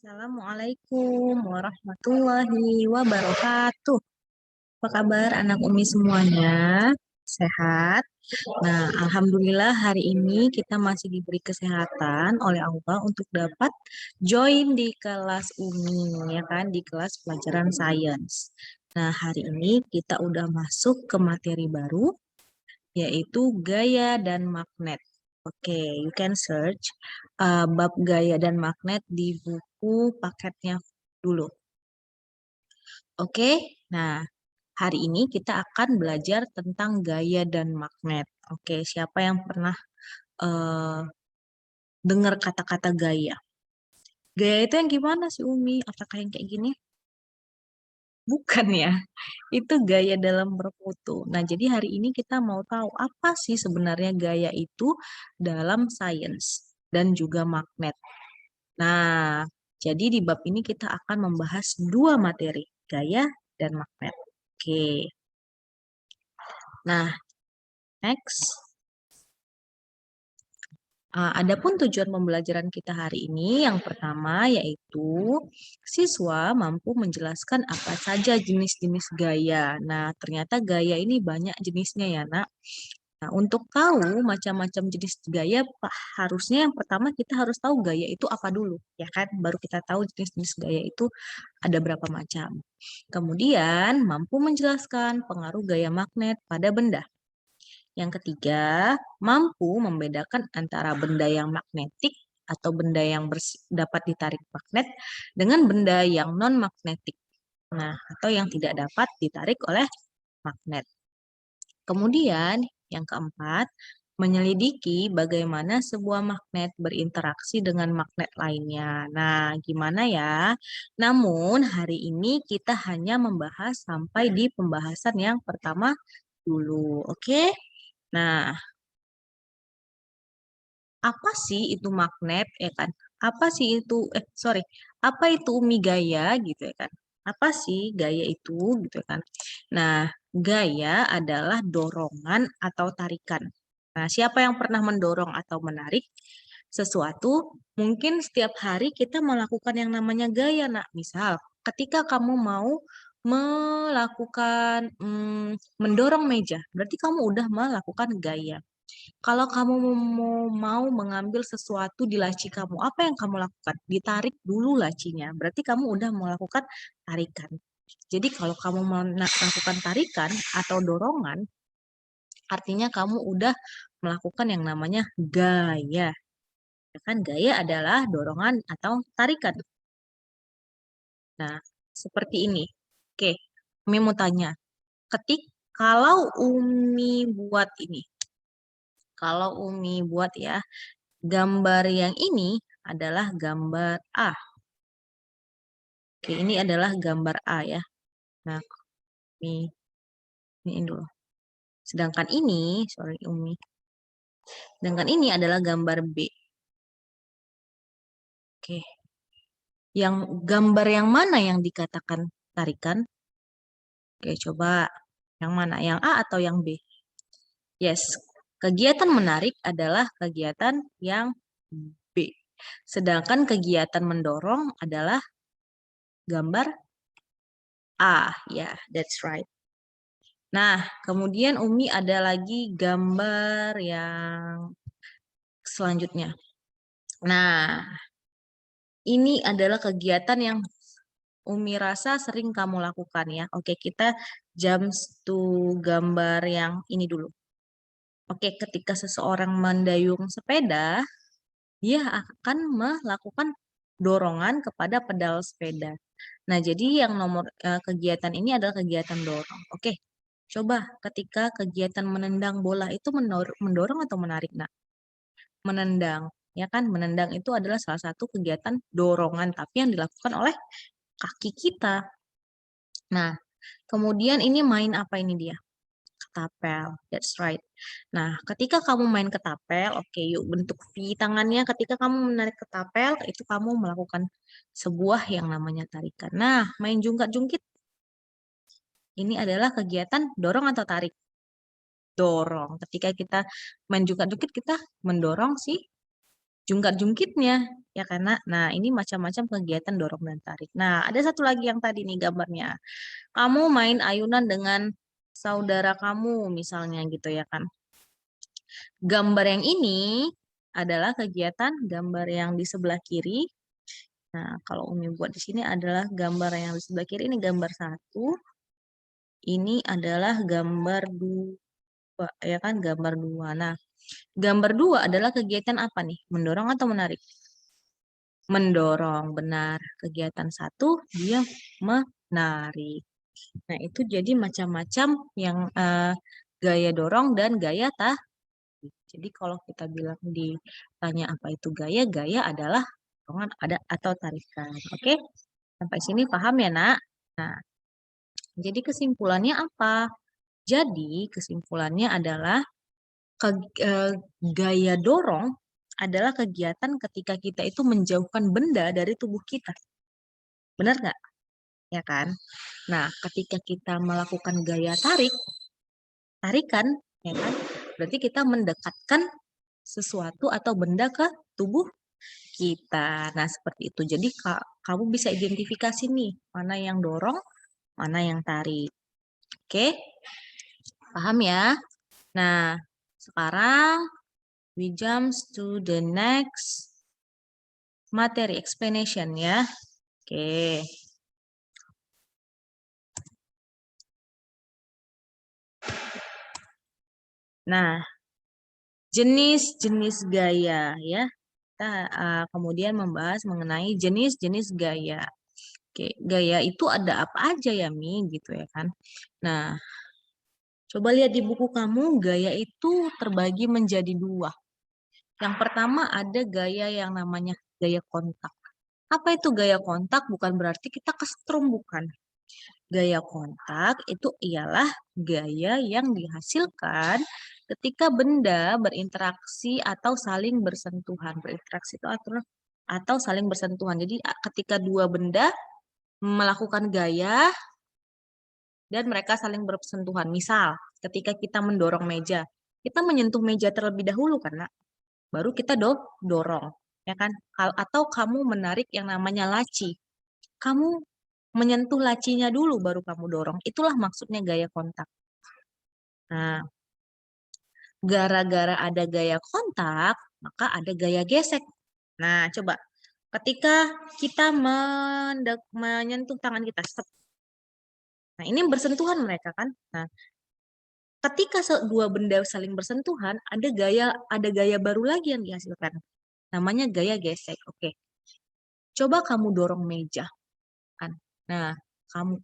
Assalamualaikum warahmatullahi wabarakatuh. Apa kabar anak Umi semuanya? Sehat? Nah, Alhamdulillah hari ini kita masih diberi kesehatan oleh Allah untuk dapat join di kelas Umi, ya kan, di kelas pelajaran sains. Nah, hari ini kita udah masuk ke materi baru, yaitu gaya dan magnet. Oke, you can search bab gaya dan magnet di buku paketnya dulu. Oke, nah hari ini kita akan belajar tentang gaya dan magnet. Oke, siapa yang pernah eh, dengar kata-kata gaya? Gaya itu yang gimana sih Umi? Apakah yang kayak gini? Bukan ya, itu gaya dalam berfoto. Nah, jadi hari ini kita mau tahu apa sih sebenarnya gaya itu dalam sains dan juga magnet. Nah, jadi di bab ini kita akan membahas dua materi, gaya dan magnet. Oke, nah next. Adapun tujuan pembelajaran kita hari ini yang pertama yaitu siswa mampu menjelaskan apa saja jenis-jenis gaya. Nah, ternyata gaya ini banyak jenisnya ya, Nak. Nah, untuk tahu macam-macam jenis gaya, harusnya yang pertama kita harus tahu gaya itu apa dulu, ya kan? Baru kita tahu jenis-jenis gaya itu ada berapa macam. Kemudian, mampu menjelaskan pengaruh gaya magnet pada benda. Yang ketiga, mampu membedakan antara benda yang magnetik atau benda yang dapat ditarik magnet dengan benda yang non-magnetik. Nah, atau yang tidak dapat ditarik oleh magnet. Kemudian, yang keempat, menyelidiki bagaimana sebuah magnet berinteraksi dengan magnet lainnya. Nah, gimana ya? Namun, hari ini kita hanya membahas sampai di pembahasan yang pertama dulu, oke? Nah, apa sih itu magnet, ya kan? Apa sih itu, sorry, apa itu umi gaya, gitu ya kan? Apa sih gaya itu, gitu ya kan? Nah, gaya adalah dorongan atau tarikan. Nah, siapa yang pernah mendorong atau menarik sesuatu? Mungkin setiap hari kita melakukan yang namanya gaya, nak. Misal, ketika kamu mau melakukan mendorong meja, berarti kamu udah melakukan gaya. Kalau kamu mau mengambil sesuatu di laci kamu, apa yang kamu lakukan? Ditarik dulu lacinya. Berarti kamu udah melakukan tarikan. Jadi kalau kamu melakukan tarikan atau dorongan, artinya kamu udah melakukan yang namanya gaya. Ya kan, gaya adalah dorongan atau tarikan. Nah, seperti ini. Oke, Umi mau tanya. Kalau Umi buat ini, kalau Umi buat ya, gambar yang ini adalah gambar A. Oke, ini adalah gambar A ya. Nah, ini dulu. Sedangkan ini, sorry Umi. Sedangkan ini adalah gambar B. Oke. Yang gambar yang mana yang dikatakan tarikan? Oke, coba yang mana? Yang A atau yang B? Yes. Kegiatan menarik adalah kegiatan yang B. Sedangkan kegiatan mendorong adalah gambar A. Ya, that's right. Nah, kemudian Umi ada lagi gambar yang selanjutnya. Nah, ini adalah kegiatan yang Umi rasa sering kamu lakukan ya. Oke, kita jump to gambar yang ini dulu. Oke, ketika seseorang mendayung sepeda, dia akan melakukan dorongan kepada pedal sepeda. Nah, jadi yang nomor kegiatan ini adalah kegiatan dorong. Oke, coba ketika kegiatan menendang bola itu mendorong atau menarik, nak? Menendang, ya kan? Menendang itu adalah salah satu kegiatan dorongan, tapi yang dilakukan oleh kaki kita. Nah, kemudian ini main apa ini dia? Ketapel, that's right. Nah, ketika kamu main ketapel, oke, yuk bentuk V tangannya. Ketika kamu menarik ketapel, itu kamu melakukan sebuah yang namanya tarikan. Nah, main jungkat-jungkit, ini adalah kegiatan dorong atau tarik? Dorong. Ketika kita main jungkat-jungkit, kita mendorong si jungkat-jungkitnya, ya karena, nah ini macam-macam kegiatan dorong dan tarik. Nah, ada satu lagi yang tadi nih gambarnya. Kamu main ayunan dengan saudara kamu, misalnya gitu ya kan. Gambar yang ini adalah kegiatan gambar yang di sebelah kiri. Nah, kalau Umi buat di sini adalah gambar yang di sebelah kiri ini gambar 1. Ini adalah gambar 2, ya kan? Gambar 2. Nah, gambar 2 adalah kegiatan apa nih? Mendorong atau menarik? Mendorong, benar. Kegiatan 1 dia menarik. Nah, itu jadi macam-macam yang gaya dorong dan gaya tarik. Jadi kalau kita bilang ditanya apa itu gaya, gaya adalah dorongan ada atau tarikan. Oke? Sampai sini paham ya, Nak? Nah, jadi kesimpulannya apa? Jadi kesimpulannya adalah gaya dorong adalah kegiatan ketika kita itu menjauhkan benda dari tubuh kita. Benar nggak? Ya kan? Nah, ketika kita melakukan gaya tarikan, ya kan? Berarti kita mendekatkan sesuatu atau benda ke tubuh kita. Nah, seperti itu. Jadi, kamu bisa identifikasi nih, mana yang dorong, mana yang tarik. Oke? Paham ya? Nah, sekarang we jump to the next materi explanation ya. Oke. Nah, jenis-jenis gaya ya. Kita kemudian membahas mengenai jenis-jenis gaya. Oke, gaya itu ada apa aja ya, Mi? Gitu ya kan. Nah, coba lihat di buku kamu, gaya itu terbagi menjadi 2. Yang pertama ada gaya yang namanya gaya kontak. Apa itu gaya kontak? Bukan berarti kita kesetrum, bukan. Gaya kontak itu ialah gaya yang dihasilkan ketika benda berinteraksi atau saling bersentuhan. Berinteraksi itu atau saling bersentuhan. Jadi ketika dua benda melakukan gaya dan mereka saling bersentuhan. Misal, ketika kita mendorong meja, kita menyentuh meja terlebih dahulu karena baru kita dorong, ya kan? Atau kamu menarik yang namanya laci. Kamu menyentuh lacinya dulu baru kamu dorong. Itulah maksudnya gaya kontak. Nah, gara-gara ada gaya kontak, maka ada gaya gesek. Nah, coba ketika kita menyentuh tangan kita, step. Nah, ini bersentuhan mereka kan? Nah, ketika dua benda saling bersentuhan, ada gaya baru lagi yang dihasilkan. Namanya gaya gesek. Oke. Coba kamu dorong meja kan. Nah,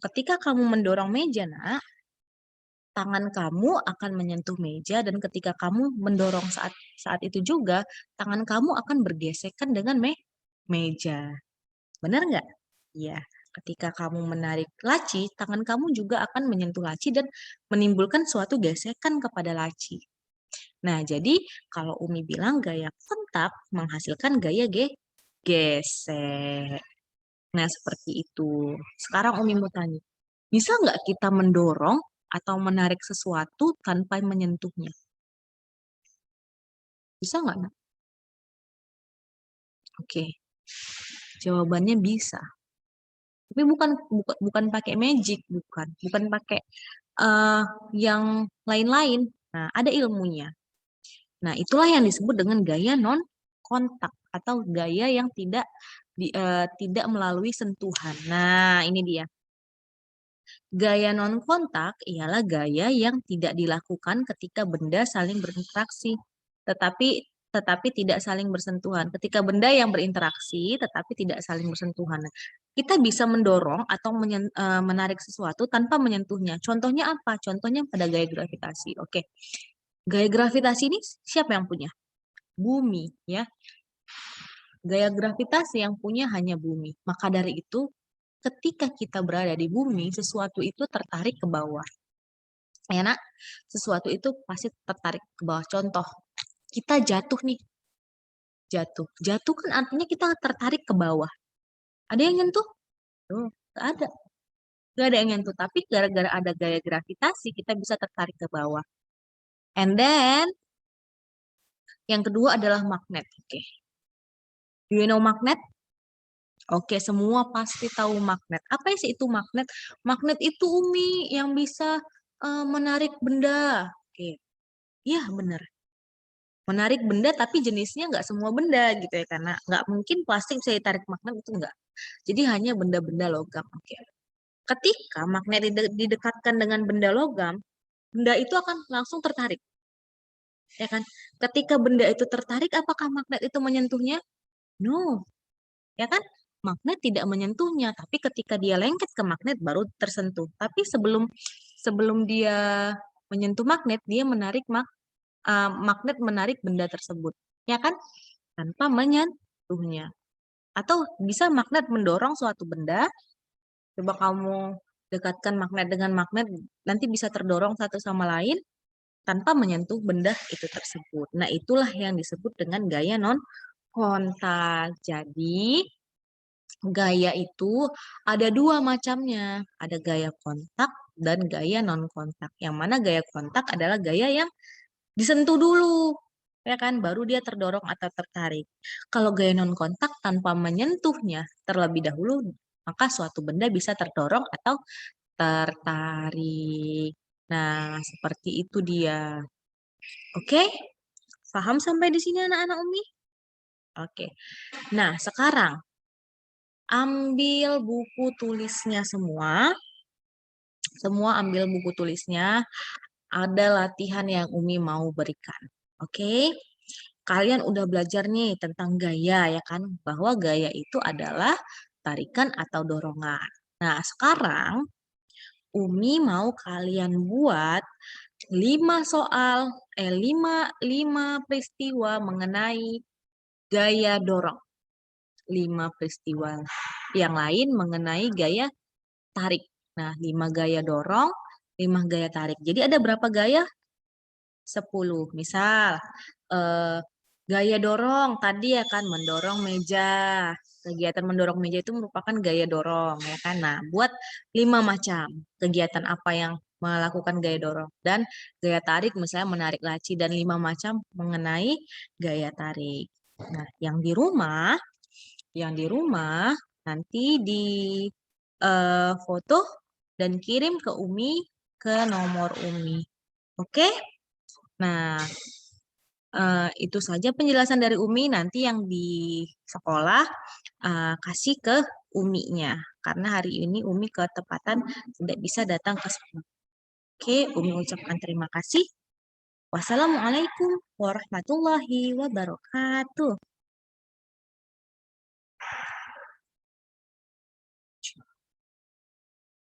ketika kamu mendorong meja, Nak, tangan kamu akan menyentuh meja dan ketika kamu mendorong saat itu juga, tangan kamu akan bergesekan dengan meja. Benar nggak? Iya. Ketika kamu menarik laci, tangan kamu juga akan menyentuh laci dan menimbulkan suatu gesekan kepada laci. Nah, jadi kalau Umi bilang gaya kontak menghasilkan gaya gesek. Nah, seperti itu. Sekarang Umi mau tanya, bisa nggak kita mendorong atau menarik sesuatu tanpa menyentuhnya? Bisa nggak, Nak? Oke, jawabannya bisa. Tapi bukan pakai magic, bukan pakai uh, yang lain-lain. Nah, ada ilmunya. Nah, itulah yang disebut dengan gaya non kontak atau gaya yang tidak melalui sentuhan. Nah, ini dia. Gaya non kontak ialah gaya yang tidak dilakukan ketika benda saling berinteraksi, tetapi tidak saling bersentuhan. Ketika benda yang berinteraksi tetapi tidak saling bersentuhan. Kita bisa mendorong atau menarik sesuatu tanpa menyentuhnya. Contohnya apa? Contohnya pada gaya gravitasi. Oke. Gaya gravitasi ini siapa yang punya? Bumi, ya. Gaya gravitasi yang punya hanya bumi. Maka dari itu, ketika kita berada di bumi, sesuatu itu tertarik ke bawah. Ya, Nak? Sesuatu itu pasti tertarik ke bawah. Contoh, kita jatuh nih. Jatuh. Jatuh kan artinya kita tertarik ke bawah. Ada yang nyentuh? Oh, nggak ada. Nggak ada yang nyentuh. Tapi gara-gara ada gaya gravitasi, kita bisa tertarik ke bawah. And then, yang kedua adalah magnet. Oke. Do you know magnet? Oke, semua pasti tahu magnet. Apa sih itu magnet? Magnet itu Umi yang bisa menarik benda. Oke, iya benar. Menarik benda tapi jenisnya nggak semua benda gitu ya, karena nggak mungkin plastik bisa ditarik magnet, itu nggak. Jadi hanya benda-benda logam. Oke. Ketika magnet didekatkan dengan benda logam, benda itu akan langsung tertarik, ya kan? Ketika benda itu tertarik, apakah magnet itu menyentuhnya? No, ya kan? Magnet tidak menyentuhnya, tapi ketika dia lengket ke magnet baru tersentuh. Tapi sebelum sebelum dia menyentuh magnet, dia magnet menarik benda tersebut, ya kan? Tanpa menyentuhnya. Atau bisa magnet mendorong suatu benda. Coba kamu dekatkan magnet dengan magnet, nanti bisa terdorong satu sama lain tanpa menyentuh benda itu tersebut. Nah, itulah yang disebut dengan gaya non kontak. Jadi, gaya itu ada dua macamnya. Ada gaya kontak dan gaya non kontak. Yang mana gaya kontak adalah gaya yang disentuh dulu, ya kan? Baru dia terdorong atau tertarik. Kalau gaya non kontak tanpa menyentuhnya terlebih dahulu, maka suatu benda bisa terdorong atau tertarik. Nah, seperti itu dia. Oke? Paham sampai di sini anak-anak Umi? Oke. Nah, sekarang ambil buku tulisnya semua. Semua ambil buku tulisnya. Ada latihan yang Umi mau berikan. Oke? Kalian udah belajar nih tentang gaya ya kan? Bahwa gaya itu adalah tarikan atau dorongan. Nah, sekarang Umi mau kalian buat 5 peristiwa mengenai gaya dorong. 5 peristiwa yang lain mengenai gaya tarik. Nah, 5 gaya dorong, 5 gaya tarik. Jadi ada berapa gaya? 10. Misal, eh, gaya dorong tadi ya kan, mendorong meja. Kegiatan mendorong meja itu merupakan gaya dorong ya kan. Nah, buat 5 macam kegiatan apa yang melakukan gaya dorong. Dan gaya tarik misalnya menarik laci, dan 5 macam mengenai gaya tarik. Nah, yang di rumah nanti di foto dan kirim ke Umi ke nomor Umi. Oke? Nah, itu saja penjelasan dari Umi. Nanti yang di sekolah kasih ke Uminya. Karena hari ini Umi ketepatan tidak bisa datang ke sekolah. Oke, Umi ucapkan terima kasih. Wassalamualaikum warahmatullahi wabarakatuh.